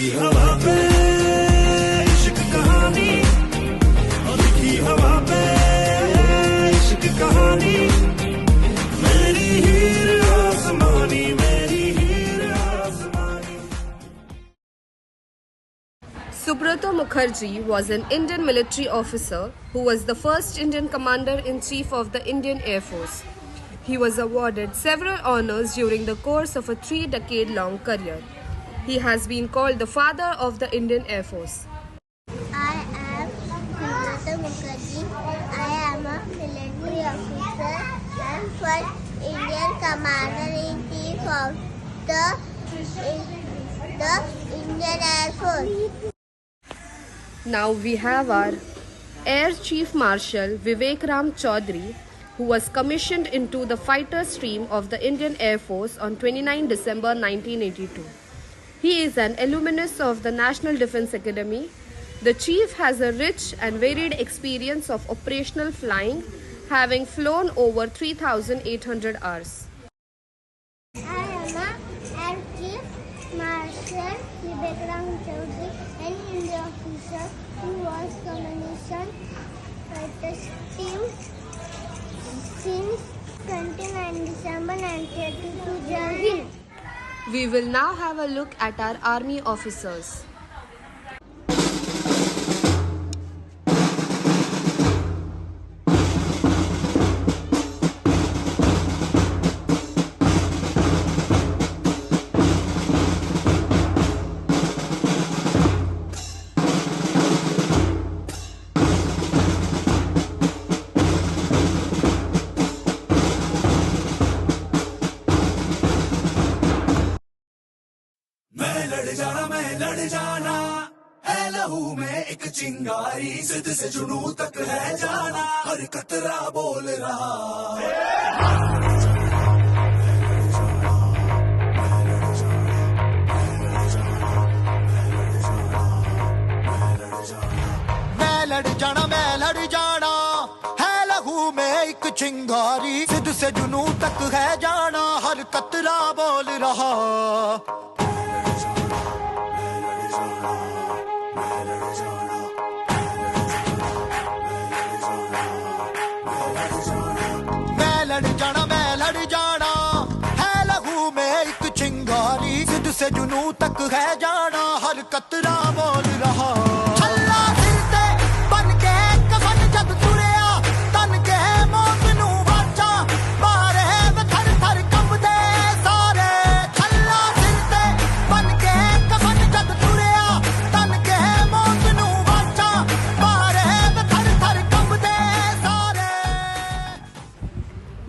लिखी हवा पे इश्क कहानी, लिखी हवा पे इश्क कहानी, मेरी हीर आसमानी, मेरी हीर आसमानी. Subrata Mukherjee was an Indian military officer who was the first Indian commander-in-chief of the Indian Air Force. He was awarded several honors during the course of a 3-decade-long career. He has been called the father of the Indian Air Force. I am Subrata Mukherjee. I am a military officer and first Indian commander-in-chief of the Indian Air Force. Now we have our Air Chief Marshal Vivek Ram Chaudhary, who was commissioned into the fighter stream of the Indian Air Force on 29 December 1982. He is an alumnus of the National Defence Academy. The chief has a rich and varied experience of operational flying, having flown over 3,800 hours. I am a Air Chief Marshal Vivek Ram Chaudhary, an Indian officer who was commissioned by the team since 29 December 1982. Jai Hind. We will now have a look at our army officers. मैं लड़ जाना है लहू में एक चिंगारी, जिद से जुनू तक है जाना, हर कतरा बोल रहा. मैं लड़ जाना है लहू में एक चिंगारी, जिद से जुनू तक है जाना, हर कतरा बोल रहा. मैं लड़ जाना है लहू में एक चिंगारी, जिद से जुनू तक है जाना, हर कतरा बोल रहा. छल्ला सिर ते बन के कफन जब तुरिया, तन के मौत नू वाचा, मारे वे थर थर कंबदे सारे. छल्ला सिर ते बन के कफन जब तुरिया, तन के मौत नू वाचा, मारे वे थर थर कंबदे सारे.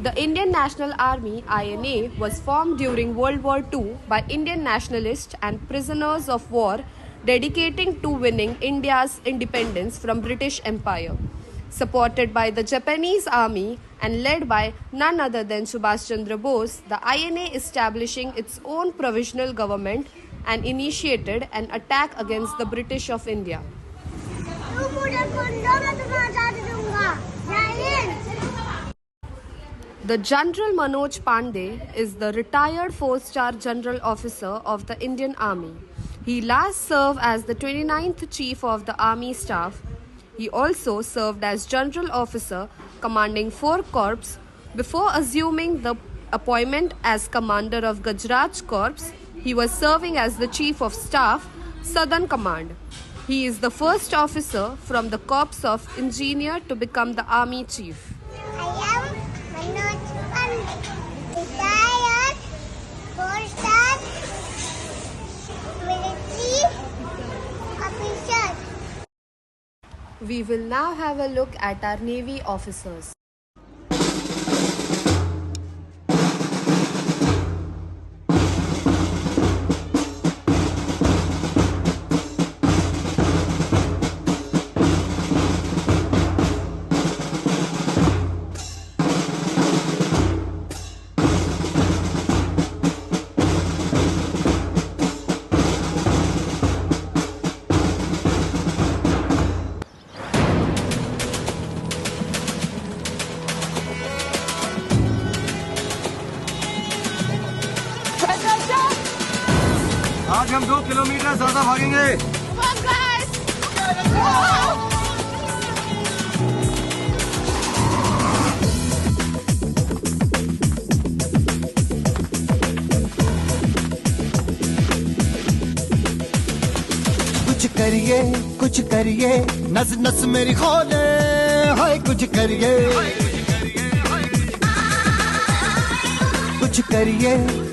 The Indian National Army (INA) was formed during World War II by Indian nationalists and prisoners of war dedicating to winning India's independence from British Empire. Supported by the Japanese army and led by none other than Subhash Chandra Bose, the INA establishing its own provisional government and initiated an attack against the British of India. The General Manoj Pandey is the retired 4-star general officer of the Indian Army. He last served as the 29th Chief of the Army Staff. He also served as General Officer commanding 4 corps before assuming the appointment as Commander of Gujarat Corps. He was serving as the Chief of Staff, Southern Command. He is the first officer from the Corps of Engineer to become the Army Chief. Retired 4-star military officer. We will now have a look at our Navy officers. हम 2 kilometre ज्यादा भागेंगे। कुछ करिए नस नस मेरी खोले, हाय कुछ करिए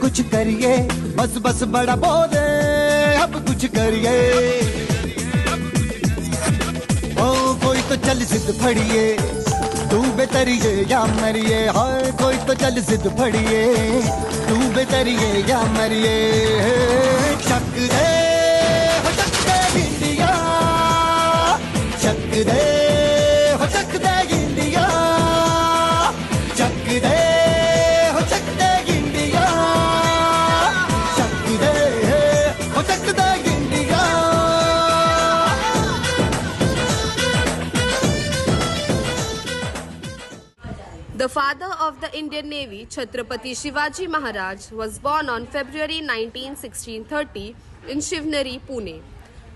कुछ करिए बस बस बड़ा बोले, अब कुछ करिए। ओ कोई तो चल जिद फड़िए, तू बेतरिए या मरिए, हाय कोई तो चल जिद फड़िए, तू बेतरिए या मरिए। शक दे इंडिया, शक दे हो शक दे इंडिया, शक दे हो शक दे इंडिया, शक दे हो शक दे India. The father of the Indian Navy, Chhatrapati Shivaji Maharaj, was born on February 19, 1630 in Shivneri, Pune.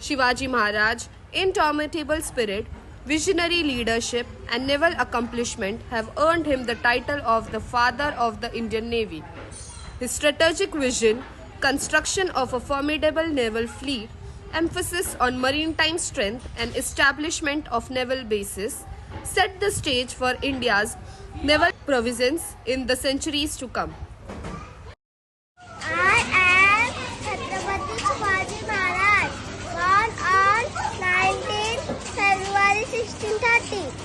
Shivaji Maharaj, indomitable spirit, visionary leadership and naval accomplishment have earned him the title of the Father of the Indian Navy. His strategic vision, construction of a formidable naval fleet, emphasis on maritime strength and establishment of naval bases set the stage for India's naval province in the centuries to come.